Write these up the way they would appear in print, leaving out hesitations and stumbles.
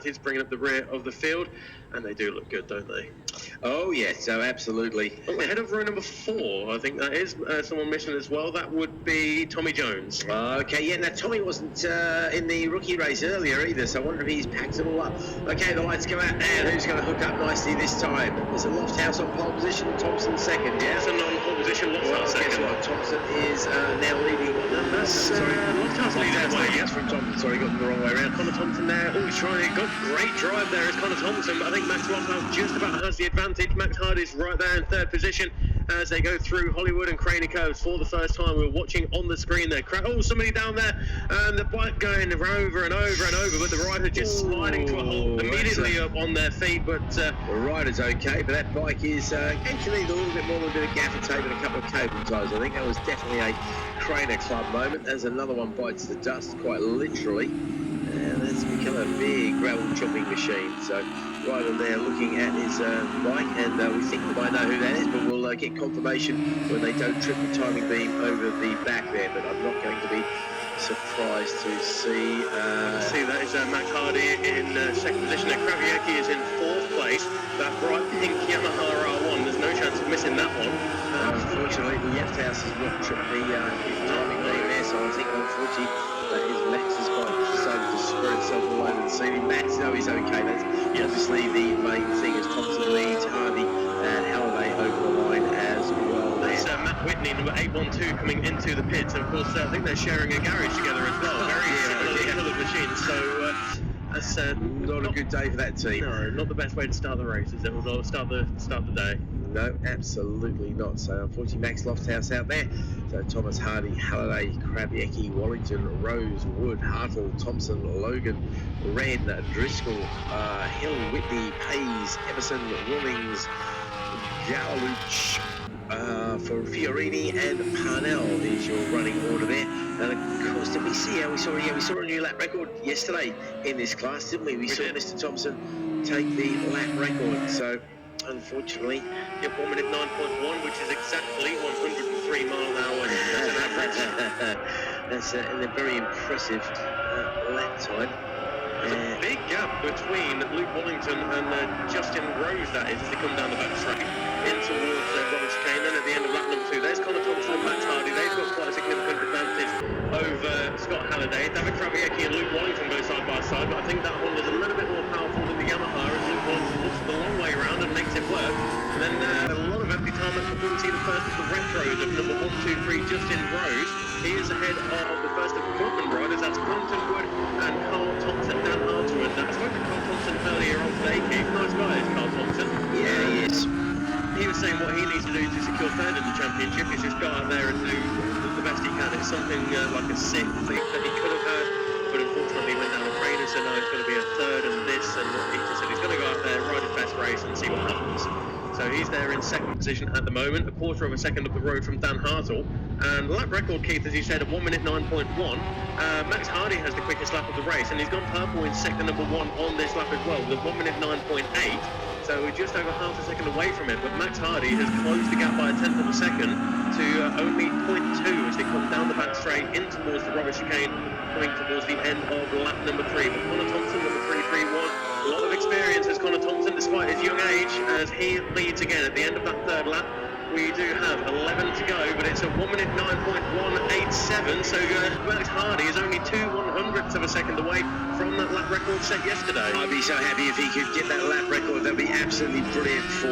He's bringing up the rear of the field, and they do look good, don't they? Oh yes, so absolutely. Oh, ahead of row number 4, I think that is someone missing as well. That would be Tommy Jones. Okay, yeah, now Tommy wasn't in the rookie race earlier either, so I wonder if he's packed it all up. Okay, the lights come out now. Who's going to hook up nicely this time? There's a Lofthouse on pole position, Thompson second, yeah? It's a non-pole position, Lofthouse second. Guess what? Thompson is now leading. Lofthouse leading the way, yes, from Thompson. Sorry, got them the wrong way around. Connor Thompson there. Oh, he's trying. Got great drive there as Connor Thompson, but I think Max Lofthouse just about has the advantage. Max Hardy's right there in third position as they go through Hollywood and Craney Coves for the first time. We're watching on the screen there. Oh, somebody down there, and the bike going over and over and over, but the rider just sliding to a halt immediately up on their feet. But the rider's okay, but that bike is going to need a little bit more than a bit of gaffer tape and a couple of cable ties. I think that was definitely a Craner Club moment. As another one bites the dust, quite literally. And it's become a big gravel chopping machine. So right on there looking at his bike, and we think we might know who that is, but we'll get confirmation when they don't trip the timing beam over the back there. But I'm not going to be surprised to see that is Max Hardy in second position. Now Kraviecki is in fourth place. That bright pink Yamaha R1, there's no chance of missing that one. Unfortunately, the Lofthouse has not tripped the timing beam there, so I think unfortunately that is Max's bike decided to spread itself all over the scene. Max, though, he's okay. That's obviously the main thing, as Thompson leads Hardy and Halliday over the line as well. There's Matt Whitney, number 812, coming into the pits, and of course I think they're sharing a garage together as well. Very similarly coloured machines, so that's not a good day for that team. No, not the best way to start the race, is it? Or start the day. No, absolutely not. So unfortunately Max Lofthouse out there. So Thomas, Hardy, Halliday, Kraviecki, Wallington, Rose, Wood, Hartle, Thompson, Logan, Red, Driscoll, Hill, Whitney, Pays, Everson, Rawlings, Galaluch, for Fiorini and Parnell is your running order there. And of course, did we see how we saw a new lap record yesterday in this class, didn't we? We saw Mr. Thompson take the lap record. So unfortunately, 1 minute 9.1, which is exactly 103 mile an hour as an average. That's a very impressive lap time. There's a big gap between Luke Wallington and Justin Rose, that is, as they come down the back straight in towards Robert Chicane. Then at the end of lap number 2, there's Connor Thompson and Max Hardy. They've got quite a significant advantage over Scott Halliday. David Kraviecki and Luke Wallington go side by side, but I think that Honda's a little bit more powerful than the Yamaha, as Luke Wallington looks the long way around and makes it work. And then a lot of empty tarmac before we see the first of the retros of number 1, 2, 3, Justin Rose. He is ahead of the first of the Clubman riders. That's Quentin Wood and Carl Thompson, Dan Hartwood. I spoke to Carl Thompson earlier on today, Keith. Nice guy is Carl Thompson. Yeah, he is. He was saying what he needs to do to secure third in the championship is just go out there and do the best he can. It's something like a sixth that he could have had, but unfortunately he went down a train and said no, it's going to be a third and this, and he just said he's going to go out there, ride his best race and see what happens. So he's there in second position at the moment, a quarter of a second up the road from Dan Hartle. And lap record, Keith, as you said, at 1 minute 9.1. Max Hardy has the quickest lap of the race, and he's gone purple in sector number 1 on this lap as well, with 1 minute 9.8. So we're just over half a second away from it, but Max Hardy has closed the gap by a tenth of a second to only 0.2 as they come down the back straight in towards the Robert Chicane, coming towards the end of lap number 3. But Connor Thompson, number 331, a lot of experience as Connor Thompson, despite his young age, as he leads again at the end of that third lap. We do have 11 to go, but it's a 1 minute 9.187, so Max Hardy is only 2/100ths of a second away from that lap record set yesterday. I'd be so happy if he could get that lap record. That'd be absolutely brilliant for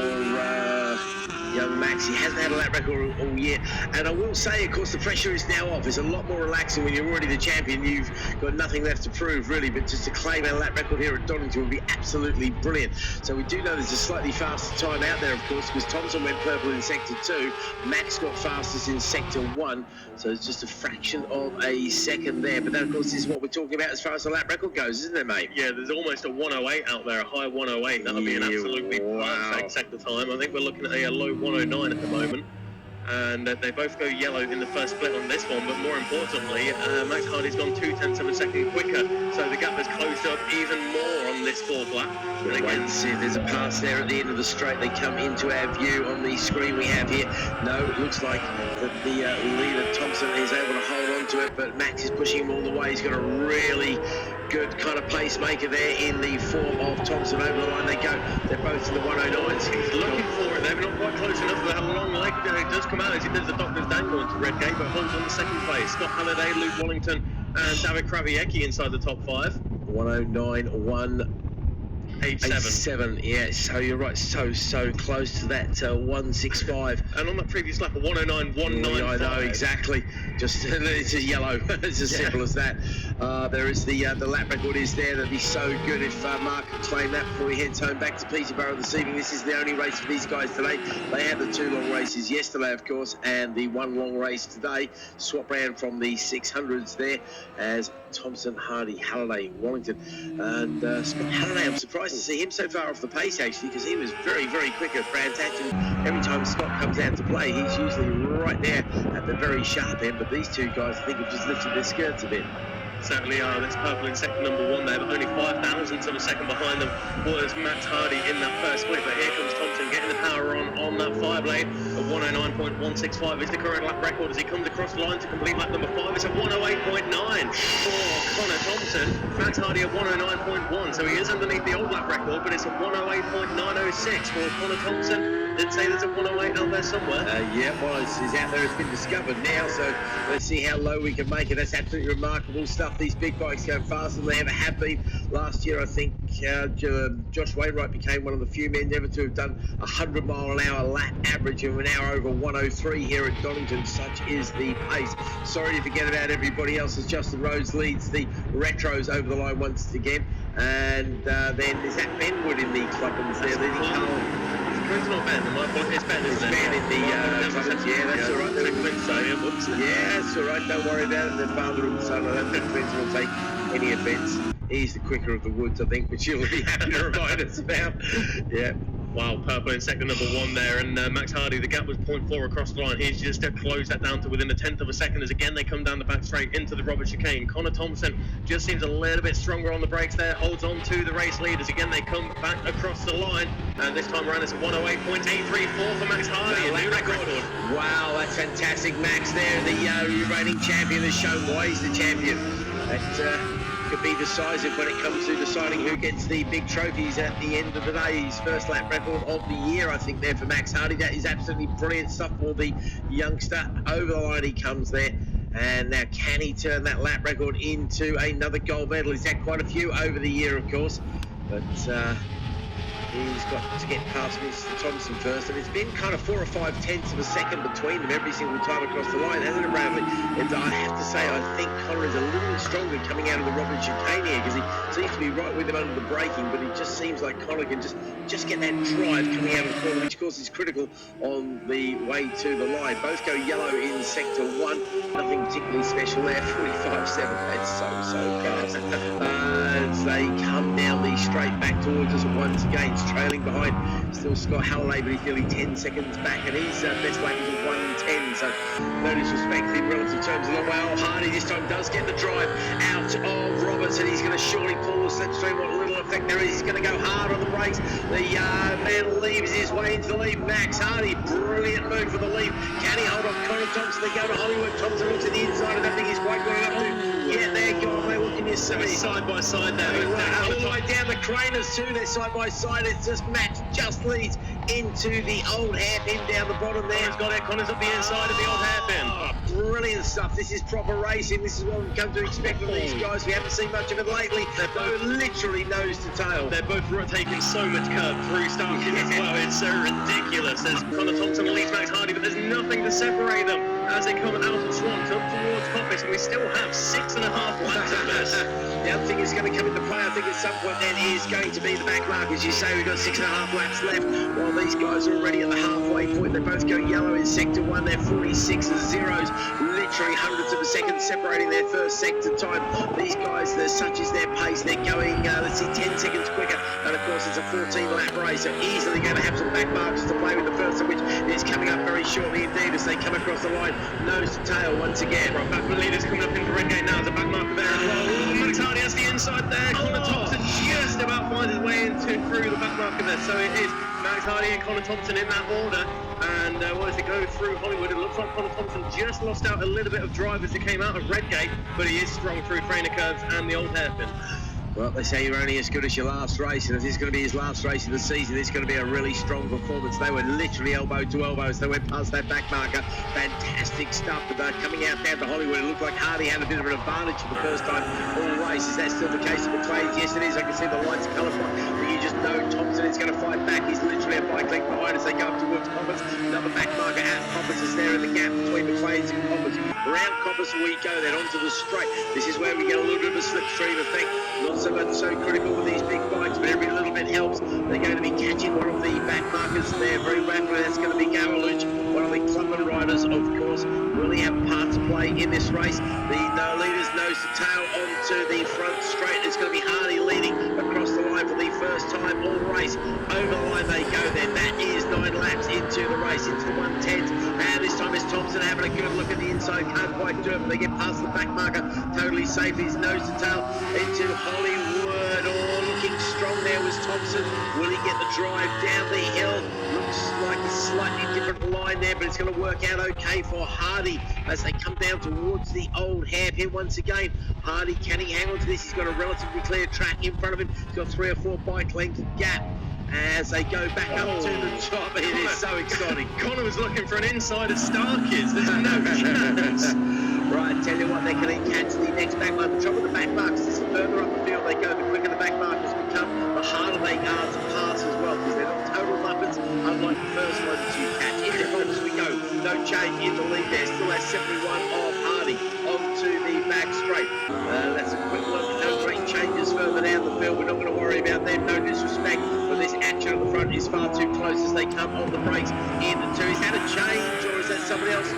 young Max. He hasn't had a lap record all year, and I will say, of course, the pressure is now off. It's a lot more relaxing when you're already the champion. You've got nothing left to prove, really, but just to claim a lap record here at Donington would be absolutely brilliant. So we do know there's a slightly faster time out there, of course, because Thompson went purple in sector 2, Max got fastest in sector 1, so it's just a fraction of a second there. But that, of course, is what we're talking about as far as the lap record goes, isn't it, mate? Yeah, there's almost a 108 out there, a high 108. That'll be an absolutely perfect sector time. I think we're looking at a low 109 at the moment, and they both go yellow in the first split on this one, but more importantly, Max Hardy's gone 0.2 of a second quicker, so the gap has closed up even more on this fourth lap. And again, see if there's a pass there at the end of the straight. They come into our view on the screen we have here. No, it looks like that the leader Thompson is able to hold on into it, but Max is pushing him all the way. He's got a really good kind of pacemaker there in the form of Thompson. Over the line they go. They're both in the 109s. He's looking for it. They're not quite close enough. They have a long leg. It does come out as he does the doctor's dangle into Redgate, but holds on the second place. Scott Halliday, Luke Wallington, and David Krawiecki inside the top 5. 109.187. Yeah, so you're right, so close to that 165. And on that previous lap, a 109.195. I know, exactly. Just it's a yellow. It's as simple as that. There is the lap record is there. That'd be so good if Mark could claim that before he heads home back to Peterborough this evening. This is the only race for these guys today. They had the 2 long races yesterday, of course, and the 1 long race today. Swap round from the 600s there as Thompson, Hardy, Halliday, Wallington, and Scott Halliday. I'm surprised to see him so far off the pace actually, because he was very quick at Brands Hatch, and every time Scott comes out to play, he's usually right there at the very sharp end. But these 2 guys, I think, have just lifted their skirts a bit. Certainly are. That's Purple in sector number 1 there, but only 5 thousandths of a second behind them was Max Hardy in that first split. But here comes Thompson getting the power on that 5 lane. A 109.165 is the current lap record as he comes across the line to complete lap number 5. It's a 108.9 for Connor Thompson. Max Hardy at 109.1, so he is underneath the old lap record, but it's a 108.906 for Connor Thompson. Did say there's a 108 out there somewhere. Yeah, well, it's out there. It's been discovered now, so let's see how low we can make it. That's absolutely remarkable stuff. These big bikes go faster than they ever have been. Last year, I think Josh Wainwright became one of the few men ever to have done 100-mile-an-hour lap average, and we're now over 103 here at Donington. Such is the pace. Sorry to forget about everybody else as Justin Rhodes leads the retros over the line once again. And then is that Benwood in the clubbins there leading Carl? It's not Ben. It's Ben, isn't it? It's Ben in the clubbins. Yeah, that's all right. Yeah, that's all right. Don't worry about it. Their father and son, I don't think twins will take any offence. He's the quicker of the woods, I think, which you'll be happy to remind us about. Yeah. Wow, Purple in sector number 1 there, and Max Hardy, the gap was 0.4 across the line. He's just closed that down to within a 1/10 of a second as again they come down the back straight into the Robert chicane. Connor Thompson just seems a little bit stronger on the brakes there, holds on to the race lead as again they come back across the line, and this time around it's a 108.834 for Max Hardy, a new record. Wow, that's fantastic. Max there, the reigning champion, has shown why he's the champion. That could be decisive when it comes to deciding who gets the big trophies at the end of the day. His first lap record of the year, I think, there for Max Hardy. That is absolutely brilliant stuff for the youngster. Over the line he comes there. And now can he turn that lap record into another gold medal? He's had quite a few over the year, of course. But he's got to get past Mr. Thompson first, and it's been kind of 4 or 5 tenths of a second between them every single time across the line, hasn't it, Bradley? And I have to say, I think Connor is a little stronger coming out of the Robert chicane here, because he seems to be right with him under the braking, but it just seems like Connor can just get that drive coming out of the corner, which of course is critical on the way to the line. Both go yellow in sector 1, nothing particularly special there. 45.7, that's so fast. As they come down the straight back towards us once again, trailing behind still Scott Halliday, but he's nearly 10 seconds back, and his best lap is a 1:10, so no disrespect in relative terms. Well, Hardy this time does get the drive out of Roberts, and he's going to surely pull the slipstream. What little effect there is, he's going to go hard on the brakes. The man leaves his way into the lead. Max Hardy, brilliant move for the lead. Can he hold off Connor Thompson? They go to Hollywood. Thompson looks at the inside. I don't think he's quite good enough to get there. Go away. What can you say? Side by side there. All the way down the Craners too. They're side by side. It's just Max just leads into the old hairpin down the bottom there. Connor's got it. Connor's up the inside of the old hairpin. Brilliant stuff. This is proper racing. This is what we've come to expect from these guys. We haven't seen much of it lately. They're both literally nose to tail. They're both taking so much curve through starting as well. It's so ridiculous. As Connor Thompson leads Max Hardy, but there's nothing to separate them as they come out of Swamp up towards Coppice, and we still have 6.5 laps of this. The other thing is going to come into play, I think, at some point then is going to be the back mark. As you say, we've got 6.5 laps left, while these guys are already at the halfway point. They both go yellow in sector 1. They're 46 zeros, literally hundredths of a second separating their first sector time. These guys, such is their pace, they're going, let's see, 10 seconds quicker. And of course, it's a 14-lap race, so easily going to have some back markers to play with. The first of which is coming up very shortly indeed as they come across the line, nose to tail once again. Right, back the leaders coming up into Redgate now. There's a back marker there as well. Max Hardy has the inside there. Connor Thompson just about finds his way into through the back marker there. So it is Max Hardy and Connor Thompson in that order. And as they go through Hollywood, it looks like Connor Thompson just lost out a little bit of drive as he came out of Redgate, but he is strong through trainer curves and the old hairpin. Well, they say you're only as good as your last race, and if this is going to be his last race of the season, it's going to be a really strong performance. They were literally elbow to elbow as they went past that back marker. Fantastic stuff, but coming out down to Hollywood, it looked like Hardy had a bit of an advantage for the first time all race. Is that still the case in McLean's? Yes, it is. I can see the lights colourful, but you just know Thompson is going to fight back. He's literally a bike length behind as they go up towards Coppers. Another back marker out. Coppers is there in the gap between McLean's and Coppers. Around Coppers we go, then onto the straight. This is where we get a little bit of a slipstream effect. Not so much so critical with these big bikes, but every little bit helps. They're going to be catching one of the back markers there very rapidly. That's going to be Garrelooch, one of the Clubman riders, of course. Will he have a part to play in this race? The leaders nose to tail onto the front straight. It's going to be Hardy leading across the line for the first time all race. Over the line they go then. That is 9 laps into the race, into the 110s. And this time it's Thompson having a good look at the inside. Can't quite do it, but they get past the back marker totally safe. He's nose to tail into Hollywood. Oh, looking strong there was Thompson. Will he get the drive down the hill? Looks like a slightly different line there, but it's going to work out okay for Hardy as they come down towards the old hairpin once again. Hardy, can he hang on to this? He's got a relatively clear track in front of him. He's got 3 or 4 bike length gap as they go back up to the top. It is so exciting. Connor was looking for an inside of Starkey's. There's no chance. Right, tell you what, they can catch the next back mark. The trouble with the back marks is the further up the field they go, the quicker the back markers become, the harder they are to pass as well, because they're not total muppets, unlike the first ones you catch. In the front as we go, no change in the lead there, still has 71 of Hardy onto the back straight. That's a quick look, no great changes further down the field. We're not going to worry about them, no disrespect, but this action at the front is far too close as they come on the brakes in the two. Is that a change or is that somebody else?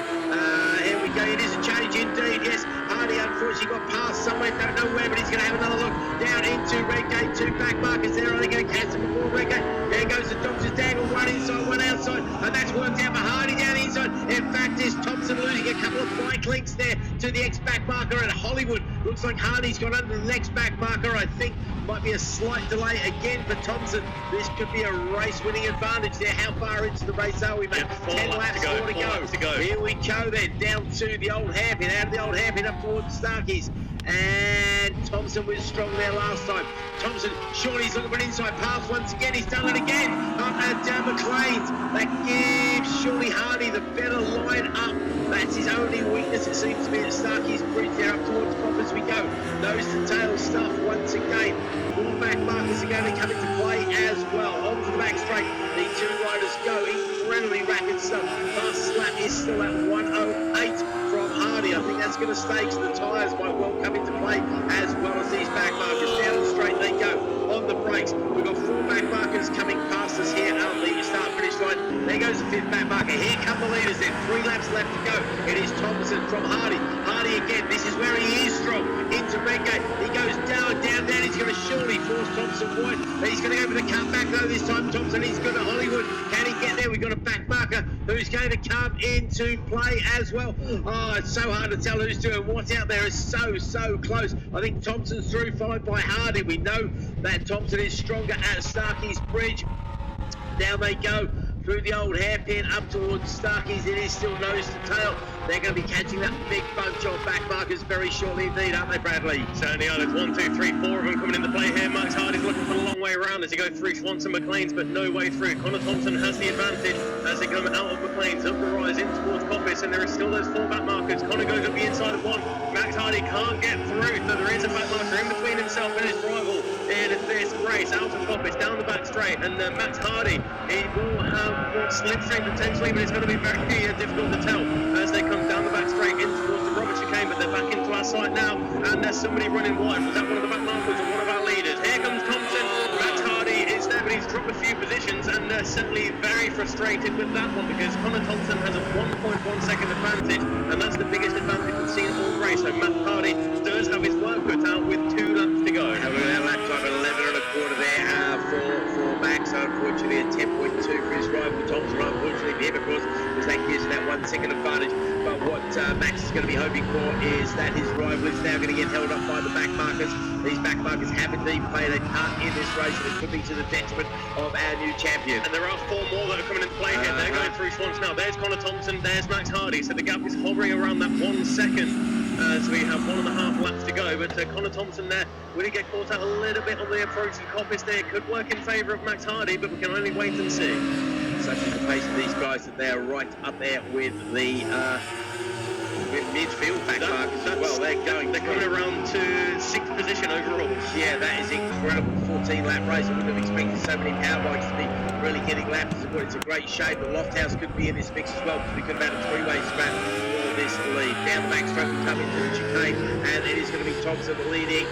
Here we go, it is a change indeed, yes. Hardy unfortunately got past somewhere, don't know where, but he's going to have another look down into Redgate. 2 back markers there, are they going to catch him before Redgate? There goes the Doctor's Dangle, 1 inside, 1 outside, and that's worked out for Hardy down the inside. In fact, is Thompson losing a couple of bike links there to the ex-back marker at Hollywood. Looks like Hardy's got under the next back marker, I think. Might be a slight delay again for Thompson. This could be a race-winning advantage there. How far into the race are we, mate? 10 laps to go. Here we go then, down to the old hairpin, out of the old hairpin up towards Starkey's. And Thompson was strong there last time. Thompson, surely he's looking for an inside pass once again. He's done it again up at McLean's. That gives surely Hardy the better line up. That's his only weakness, it seems to be, at Starkey's Bridge there up towards Pop as we go. Nose to tail stuff once again. 4 back markers are going to come into play as well. Onto the back straight, the 2 riders go. Incredibly rapid stuff. Fastest lap is still at 1:08 from Hardy. I think that's going to stay because the tyres might well come into play as well as these back markers. Down the straight they go on the brakes. We've got 4 back markers coming past us here on the start-finish line. There goes the 5th back marker. Here come the leaders then. 3 laps left to go. It is Thompson from Hardy. Hardy again. This is where he is strong. Into Redgate. He goes down. He's going to surely force Thompson wide. He's going to go for the cutback though this time. Thompson, he's good at Hollywood. Can he get there? We've got a back marker who's going to come into play as well. Oh, it's so hard to tell who's doing what out there. It's so close. I think Thompson's through, followed by Hardy. We know that Thompson is stronger at Starkey's Bridge. Down they go through the old hairpin up towards Starkey's. It is still nose to tail. They're going to be catching that big bunch of back markers very shortly indeed, aren't they, Bradley? Certainly are. There's 1, 2, 3, 4 of them coming into play here. Max Hardy's looking for a long way around as he goes through Swanson McLean's, but no way through. Connor Thompson has the advantage as they come out of McLean's, up the rise in towards Coppice, and there is still those 4 back markers. Connor goes up the inside of 1. Max Hardy can't get through, so there is a back marker in between himself and his rival in this race. Out of Coppice, down the back straight, and Max Hardy, he will have more slipstream potentially, but it's going to be very difficult to tell as they come down the back straight in towards the rubber chicane, but they're back into our side now, and there's somebody running wide. Was that one of the back markers or one of our leaders? Here comes Thompson. Max Hardy is there, but he's dropped a few positions, and they're simply very frustrated with that one because Connor Thompson has a 1.1 second advantage, and that's the biggest advantage we've seen all race. So Max Hardy does have his work cut out with 2 laps to go. Having a lap time at 11.25 there for Max. Unfortunately, a 10.2 for his rival Thompson. Unfortunately for him, of course, because that gives him that 1 second advantage. But what Max is going to be hoping for is that his rival is now going to get held up by the back markers. these back markers have indeed played a part in this race, and it could be to the detriment of our new champion. And there are 4 more that are coming into play here. They're going through swans now. There's Connor Thompson, there's Max Hardy, so the gap is hovering around that 1 second. So we have 1.5 laps to go, but Connor Thompson there, will he get caught out a little bit on the approach to Coppice there? Could work in favour of Max Hardy, but we can only wait and see. Such is the pace of these guys that they're right up there with the midfield back markers as well. They're coming around to 6th position overall. Yeah, that is incredible. 14-lap race. I wouldn't have expected so many power bikes to be really getting laps. It's a great shape. The Lofthouse could be in this mix as well, because we could have had a 3-way scrap for this lead. Down the backstroke, we come into the chicane, and it is going to be Thompson leading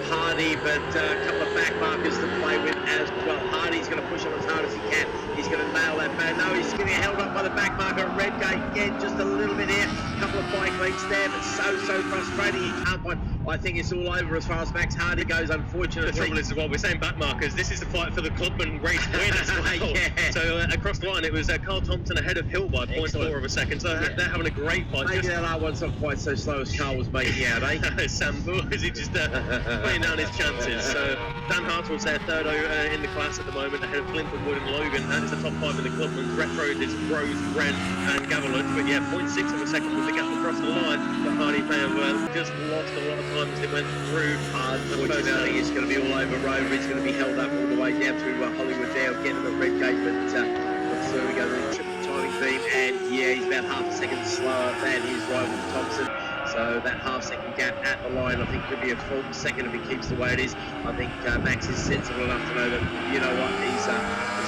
Hardy, but a couple of back markers to play with as well. Hardy's going to push on as hard as he can. He's going to nail that man. No, he's going to get held up by the back marker. Redgate again, just a little bit here. A couple of bike lengths there, but so frustrating. He can't find. I think it's all over as far as Max Hardy goes, unfortunately. The trouble is, while we're saying back markers, this is the fight for the Clubman race win as well. Yeah. So across the line, it was Carl Thompson ahead of Hill by 0.4 of a second. So they're having a great fight. Maybe that other one's not quite so slow as Carl was making out, eh? Sam Bull, is he just playing down his chances? So Dan Hartwell's there, third in the class at the moment, ahead of Clinton, Wood and Logan. That is the top 5 in the Clubman's. Retro is Rose, Wren and Gavilut. But yeah, 0.6 of a second was the gap across the line. But Hardy may have just lost a lot of time as it went through. Unfortunately, it's going to be all over Rover. It's going to be held up all the way down through Hollywood Dale, getting the Redgate, but there we go, the triple timing beam, and yeah, he's about half a second slower than his rival Thompson. So that half-second gap at the line, I think, could be a full second if he keeps the way it is. I think Max is sensible enough to know that, you know what, he's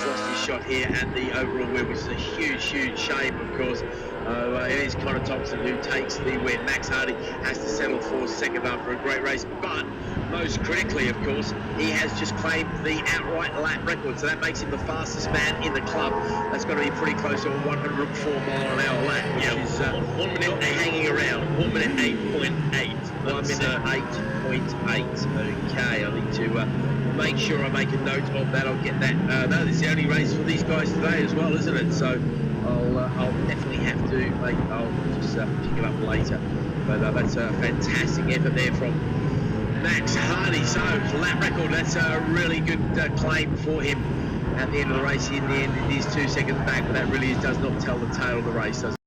lost his shot here at the overall win, which is a huge shame, of course. It is Connor Thompson who takes the win. Max Hardy has to settle for second after a great race, but most critically, of course, he has just claimed the outright lap record, so that makes him the fastest man in the club. That's got to be pretty close to a 104-mile-an-hour lap, which is 1 minute hanging around. 1 minute 8.8. 1 minute 8.8. Okay, I need to make sure I make a note of that. I'll get that. No, this is the only race for these guys today as well, isn't it? So I'll definitely have to I'll just pick it up later. But that's a fantastic effort there from Max Hardy. So lap record, that's a really good claim for him at the end of the race. In the end, it is 2 seconds back, but that really does not tell the tale of the race, does it?